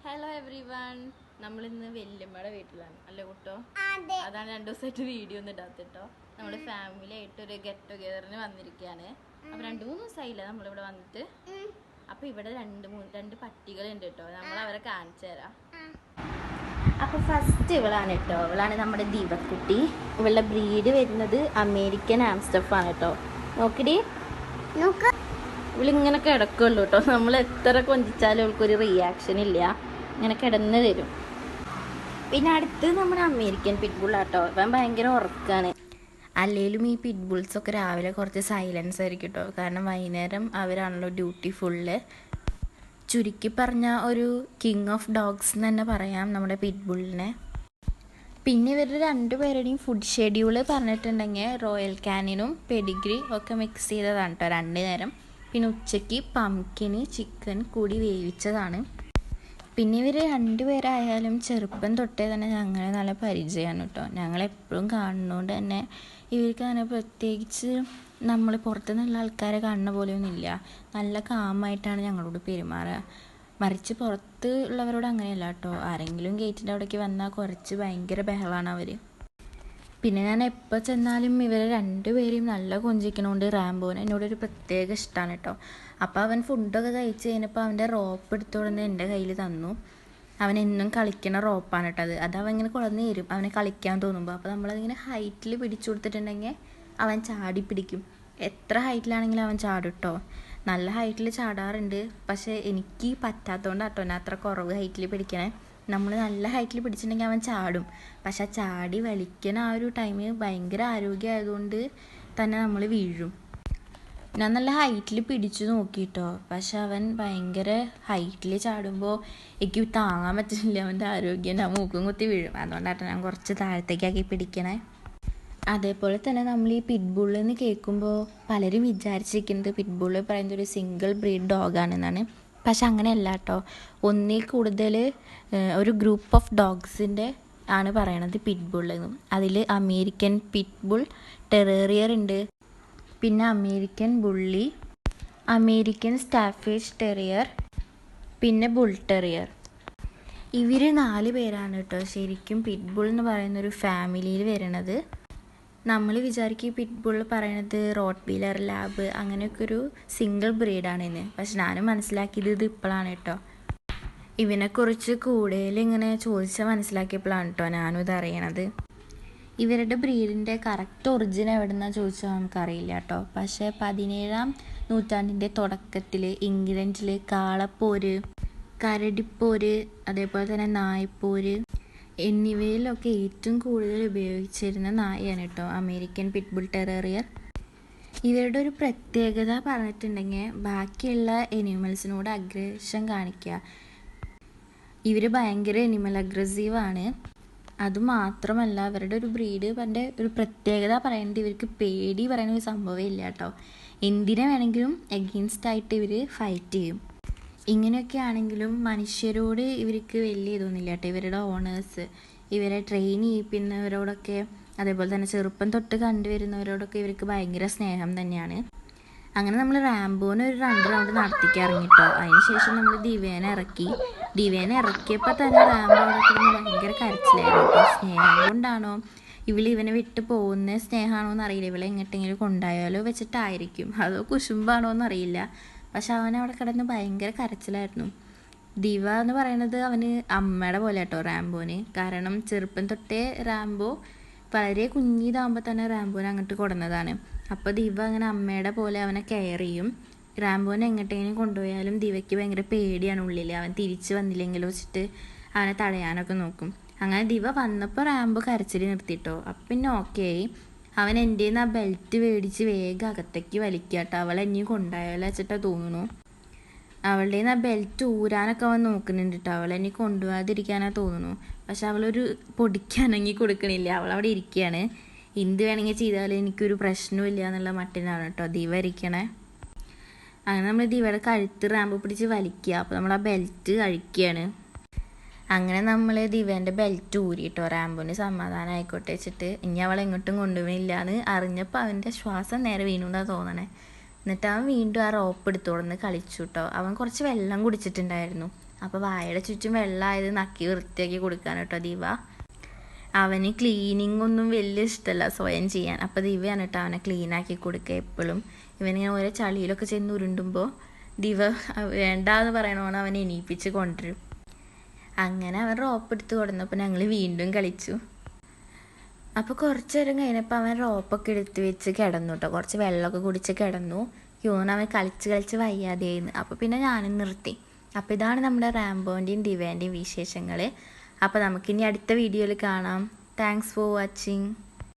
Hello every one, നമ്മളിന്ന് വല്യമ്മയുടെ വീട്ടിലാണ് അല്ലേ കുട്ടോ? അതാണ് 2 ദിവസമായിട്ട് വീഡിയോ ഒന്നും ഇടാത്തിട്ടോ. നമ്മൾ ഫാമിലി ആയിട്ട് ഒരു ഗെറ്റ് ടുഗെദറിന് വന്നിരിക്കുകയാണ്. അപ്പോൾ 2-3 ദിവസമായില്ല നമ്മളിവിടെ വന്നിട്ട്. അപ്പോൾ ഇവിടെ രണ്ട് പട്ടികളുണ്ട് കേട്ടോ. നമ്മൾ അവരെ കാണിച്ചു തരാം. അപ്പോൾ ഫസ്റ്റ് ഇവളാണ് കേട്ടോ. ഇവളാണ് നമ്മുടെ ദീപക്കുട്ടി. ഇവളുടെ ബ്രീഡ് വരുന്നത് അമേരിക്കൻ ആംസ്റ്റഫാണ് കേട്ടോ. നോക്കിടി, ഇവളിങ്ങനെ കിടക്കുള്ളൂ കേട്ടോ. നമ്മൾ എത്ര കൊഞ്ചിച്ചാലും ഇവൾക്കൊരു റിയാക്ഷൻ ഇല്ല, ഇങ്ങനെ കിടന്ന് തരും. പിന്നെ അടുത്ത് നമ്മുടെ അമേരിക്കൻ പിറ്റ്ബുള്ളാട്ടോ. ഇവൻ ഭയങ്കര ഉറക്കാണ്. അല്ലെങ്കിലും ഈ പിറ്റ്ബുൾസൊക്കെ രാവിലെ കുറച്ച് സൈലൻസ് ആയിരിക്കും കേട്ടോ. കാരണം വൈകുന്നേരം അവരാണല്ലോ ഡ്യൂട്ടി ഫുള്ള്. ചുരുക്കി പറഞ്ഞാൽ ഒരു കിങ് ഓഫ് ഡോഗ്സ് എന്ന് തന്നെ പറയാം നമ്മുടെ പിറ്റ്ബുള്ളിനെ. പിന്നെ ഇവരുടെ 2 പേരുടെയും ഫുഡ് ഷെഡ്യൂള് പറഞ്ഞിട്ടുണ്ടെങ്കിൽ റോയൽ കാനിനും പെഡിഗ്രി ഒക്കെ മിക്സ് ചെയ്തതാണ് കേട്ടോ 2 നേരം. പിന്നെ ഉച്ചയ്ക്ക് പംകിന് ചിക്കൻ കൂടി വേവിച്ചതാണ്. പിന്നെ ഇവർ 2 പേരായാലും ചെറുപ്പം തൊട്ടേ തന്നെ ഞങ്ങളെ നല്ല പരിചയമാണ് കേട്ടോ. ഞങ്ങളെപ്പോഴും കാണുന്നതുകൊണ്ട് തന്നെ ഇവർക്ക് അങ്ങനെ പ്രത്യേകിച്ച് നമ്മൾ പുറത്തുനിന്നുള്ള ആൾക്കാരെ കാണുന്ന പോലെയൊന്നുമില്ല. നല്ല കാമായിട്ടാണ് ഞങ്ങളോട് പെരുമാറുക. മറിച്ച് പുറത്ത് ഉള്ളവരോട് അങ്ങനെയല്ല കേട്ടോ. ആരെങ്കിലും ഗേറ്റിൻ്റെ അവിടേക്ക് വന്നാൽ കുറച്ച് ഭയങ്കര ബഹളമാണ് അവർ. പിന്നെ ഞാൻ എപ്പോൾ ചെന്നാലും ഇവരെ 2 പേരെയും നല്ല കൊഞ്ചിക്കണോണ്ട് റാംബോന് എന്നോടൊരു പ്രത്യേക ഇഷ്ടമാണ് കേട്ടോ. അപ്പോൾ അവൻ ഫുഡൊക്കെ കഴിച്ച് കഴിഞ്ഞപ്പോൾ അവൻ്റെ റോപ്പ് എടുത്തുകൊണ്ട് എൻ്റെ കയ്യിൽ തന്നു. അവൻ എന്നും കളിക്കണ റോപ്പാണ് കേട്ടോ അത് അവൻ ഇങ്ങനെ കുഴന്ന് തരും അവനെ കളിക്കാൻ തോന്നുമ്പോൾ. അപ്പോൾ നമ്മളതിങ്ങനെ ഹൈറ്റിൽ പിടിച്ചു കൊടുത്തിട്ടുണ്ടെങ്കിൽ അവൻ ചാടി പിടിക്കും. എത്ര ഹൈറ്റിലാണെങ്കിലും അവൻ ചാടും കേട്ടോ. നല്ല ഹൈറ്റിൽ ചാടാറുണ്ട്. പക്ഷേ എനിക്ക് പറ്റാത്തതുകൊണ്ട് കേട്ടോ ഞാൻ അത്ര കുറവ് ഹൈറ്റിൽ പിടിക്കണേ. നമ്മൾ നല്ല ഹൈറ്റിൽ പിടിച്ചിട്ടുണ്ടെങ്കിൽ അവൻ ചാടും. പക്ഷെ ചാടി വലിക്കണ ആ ഒരു ടൈമിൽ ഭയങ്കര ആരോഗ്യമായതുകൊണ്ട് തന്നെ നമ്മൾ വീഴും. ഞാൻ നല്ല ഹൈറ്റിൽ പിടിച്ചു നോക്കിയിട്ടോ. പക്ഷെ അവൻ ഭയങ്കര ഹൈറ്റിൽ ചാടുമ്പോൾ എനിക്ക് താങ്ങാൻ പറ്റുന്നില്ല. അവൻ്റെ ആരോഗ്യം ഞാൻ മൂക്കും കുത്തി വീഴും. അതുകൊണ്ടാട്ടോ ഞാൻ കുറച്ച് താഴത്തേക്കാക്കി പിടിക്കണേ. അതേപോലെ തന്നെ നമ്മൾ ഈ പിറ്റ്ബുള്ളെന്ന് കേൾക്കുമ്പോൾ പലരും വിചാരിച്ചിരിക്കുന്നത് പിറ്റ്ബുള്ള് പറയുന്നത് ഒരു സിംഗിൾ ബ്രീഡ് ഡോഗാണെന്നാണ്. പക്ഷെ അങ്ങനെയല്ല കേട്ടോ. ഒന്നിൽ കൂടുതൽ ഒരു ഗ്രൂപ്പ് ഓഫ് ഡോഗ്സിൻ്റെ ആണ് പറയണത് പിറ്റ്ബുള്ളെന്നും. അതിൽ അമേരിക്കൻ പിറ്റ്ബുൾ ടെറേറിയർ ഉണ്ട്, പിന്നെ അമേരിക്കൻ ബുള്ളി, അമേരിക്കൻ സ്റ്റാഫേജ് ടെറിയർ, പിന്നെ ബുൾ ടെറിയർ. ഇവർ 4 പേരാണ് കേട്ടോ ശരിക്കും പിറ്റ്ബുൾ എന്ന് പറയുന്നൊരു ഫാമിലിയിൽ വരണത്. നമ്മൾ വിചാരിക്കും പിറ്റ്ബുൾ പറയണത് റോട്ട് വീലർ, ലാബ് അങ്ങനെയൊക്കെ ഒരു സിംഗിൾ ബ്രീഡാണെന്ന്. പക്ഷെ ഞാനും മനസ്സിലാക്കിയത് ഇത് ഇപ്പോഴാണ് കേട്ടോ. ഇവനെക്കുറിച്ച് കൂടുതൽ ഇങ്ങനെ ചോദിച്ചാൽ മനസ്സിലാക്കിയപ്പോഴാണ് കേട്ടോ ഞാനും ഇത് അറിയണത്. ഇവരുടെ ബ്രീഡിൻ്റെ കറക്റ്റ് ഒറിജിൻ എവിടെ നിന്നാണ് ചോദിച്ചാൽ നമുക്കറിയില്ല കേട്ടോ. പക്ഷേ 17-ാം നൂറ്റാണ്ടിൻ്റെ തുടക്കത്തിൽ ഇംഗ്ലണ്ടിൽ കാളപ്പോര്, കരടിപ്പോര്, അതേപോലെ തന്നെ നായ്പ്പോര് എന്നിവയിലൊക്കെ ഏറ്റവും കൂടുതൽ ഉപയോഗിച്ചിരുന്ന നായയാണ് കേട്ടോ അമേരിക്കൻ പിറ്റ്ബുൾ ടെറേറിയർ. ഇവരുടെ ഒരു പ്രത്യേകത പറഞ്ഞിട്ടുണ്ടെങ്കിൽ ബാക്കിയുള്ള എനിമൽസിനോട് അഗ്രഷൻ കാണിക്കുക. ഇവർ ഭയങ്കര എനിമൽ അഗ്രസീവാണ്. അതുമാത്രമല്ല അവരുടെ ഒരു ബ്രീഡ് പറഞ്ഞ ഒരു പ്രത്യേകത പറയുന്നത് ഇവർക്ക് പേടി പറയുന്ന ഒരു സംഭവം ഇല്ല കേട്ടോ. എന്തിനെ വേണമെങ്കിലും എഗെയിൻസ്റ്റ് ആയിട്ട് ഇവർ ഫൈറ്റ് ചെയ്യും. ഇങ്ങനെയൊക്കെ ആണെങ്കിലും മനുഷ്യരോട് ഇവർക്ക് വലിയ ഇതൊന്നുമില്ല കേട്ടോ. ഇവരുടെ ഓണേഴ്സ് ഇവരെ ട്രെയിൻ ചെയ്യിപ്പിക്കുന്നവരോടൊക്കെ അതേപോലെ തന്നെ ചെറുപ്പം തൊട്ട് കണ്ടുവരുന്നവരോടൊക്കെ ഇവർക്ക് ഭയങ്കര സ്നേഹം തന്നെയാണ്. അങ്ങനെ നമ്മൾ റാംബോനെ ഒരു 2 റൗണ്ട് നടത്തിക്കാൻ ഇറങ്ങിട്ടോ. അതിനുശേഷം നമ്മൾ ദിവ്യേനെ ഇറക്കിയപ്പോൾ തന്നെ റാംബോനൊക്കെ ഭയങ്കര കരച്ചിലായിരുന്നു കേട്ടോ. സ്നേഹം കൊണ്ടാണോ ഇവനെ വിട്ട് പോകുന്ന സ്നേഹമാണോ എന്നറിയില്ല. ഇവളെ എങ്ങോട്ടെങ്കിലും കൊണ്ടായാലോ വെച്ചിട്ടായിരിക്കും, അതോ കുശുമ്പാണോ എന്നറിയില്ല. പക്ഷെ അവനവിടെ കിടന്ന് ഭയങ്കര കരച്ചിലായിരുന്നു. ദിവ എന്ന് പറയുന്നത് അവന് അമ്മയുടെ പോലെ കേട്ടോ റാംബോന്. കാരണം ചെറുപ്പം തൊട്ടേ റാംബോ വളരെ കുഞ്ഞിതാകുമ്പോൾ തന്നെ റാംബോനെ അങ്ങോട്ട് കൊടുന്നതാണ്. അപ്പോൾ ദിവ അങ്ങനെ അമ്മയുടെ പോലെ അവനെ കെയർ ചെയ്യും. റാംബോനെ എങ്ങോട്ടെങ്കിലും കൊണ്ടുപോയാലും ദിവയ്ക്ക് ഭയങ്കര പേടിയാണ് ഉള്ളിൽ. അവൻ തിരിച്ച് വന്നില്ലെങ്കിലോ വെച്ചിട്ട് അവനെ തടയാനൊക്കെ നോക്കും. അങ്ങനെ ദിവ വന്നപ്പോൾ റാംബോ കരച്ചിൽ നിർത്തിയിട്ടോ. അപ്പം പിന്നെ ഓക്കെ ആയി. അവൻ എൻ്റെ നിന്ന് ആ ബെൽറ്റ് മേടിച്ച് വേഗം അകത്തേക്ക് വലിക്കുക കേട്ടോ. അവളെ ഇനിയും കൊണ്ടുപോയാലോ വെച്ചിട്ടാണ് തോന്നുന്നു. അവളുടെ നിന്ന് ആ ബെൽറ്റ് ഊരാനൊക്കെ അവൻ നോക്കുന്നുണ്ട് കേട്ടോ. അവളെ ഇനി കൊണ്ടുപോകാതിരിക്കാനാണ് തോന്നുന്നു. പക്ഷെ അവളൊരു പൊടിക്കാനങ്ങി കൊടുക്കണില്ല. അവളവിടെ ഇരിക്കുകയാണ്. എന്ത് വേണമെങ്കിൽ ചെയ്താലും എനിക്കൊരു പ്രശ്നമില്ല എന്നുള്ള മട്ടിനാണ് കേട്ടോ ദിവ ഇരിക്കണേ. അങ്ങനെ നമ്മൾ ദിവയുടെ കഴുത്ത് റാമ്പ് പിടിച്ച് വലിക്കുക. അപ്പോൾ നമ്മൾ ആ ബെൽറ്റ് കഴിക്കുകയാണ്. അങ്ങനെ നമ്മൾ ദിവൻ്റെ ബെൽറ്റ് ഊരിട്ടോ. റാംബോന് സമാധാനം ആയിക്കോട്ടെ വെച്ചിട്ട്. ഇനി അവളെ എങ്ങോട്ടും കൊണ്ടുപോയില്ല എന്ന് അറിഞ്ഞപ്പോൾ അവൻ്റെ ശ്വാസം നേരെ വീണുകൊണ്ടാണ് തോന്നണേ. എന്നിട്ട് അവൻ വീണ്ടും ആ റോപ്പ് എടുത്തോടന്ന് കളിച്ചു കേട്ടോ. അവൻ കുറച്ച് വെള്ളം കുടിച്ചിട്ടുണ്ടായിരുന്നു. അപ്പോൾ വായയുടെ ചുറ്റും വെള്ളമായത് നക്കി വൃത്തിയാക്കി കൊടുക്കാൻ കേട്ടോ ദിവ. അവന് ക്ലീനിങ് ഒന്നും വലിയ ഇഷ്ടമല്ല സ്വയം ചെയ്യാൻ. അപ്പോൾ ദിവയാണ് കേട്ടോ അവനെ ക്ലീനാക്കി കൊടുക്കുക എപ്പോഴും. ഇവനിങ്ങനെ ഓരോ ചളിയിലൊക്കെ ചെന്ന് ഉരുണ്ടുമ്പോൾ ദിവ വേണ്ടാന്ന് പറയണോന്ന് അവനെ എണീപ്പിച്ച് കൊണ്ടുവരും. അങ്ങനെ അവൻ റോപ്പ് എടുത്ത് കൊടുന്നപ്പോൾ ഞങ്ങൾ വീണ്ടും കളിച്ചു. അപ്പോൾ കുറച്ച് നേരം കഴിഞ്ഞപ്പോൾ അവൻ റോപ്പൊക്കെ എടുത്ത് വെച്ച് കിടന്നു കേട്ടോ. കുറച്ച് വെള്ളമൊക്കെ കുടിച്ച് കിടന്നു. അവൻ കളിച്ച് വയ്യാതെയായിരുന്നു. അപ്പോൾ പിന്നെ ഞാനും നിർത്തി. അപ്പോൾ ഇതാണ് നമ്മുടെ റാംബോൻ്റെയും ദിവൻ്റെയും വിശേഷങ്ങൾ. അപ്പോൾ നമുക്കിനി അടുത്ത വീഡിയോയിൽ കാണാം. Thanks for watching.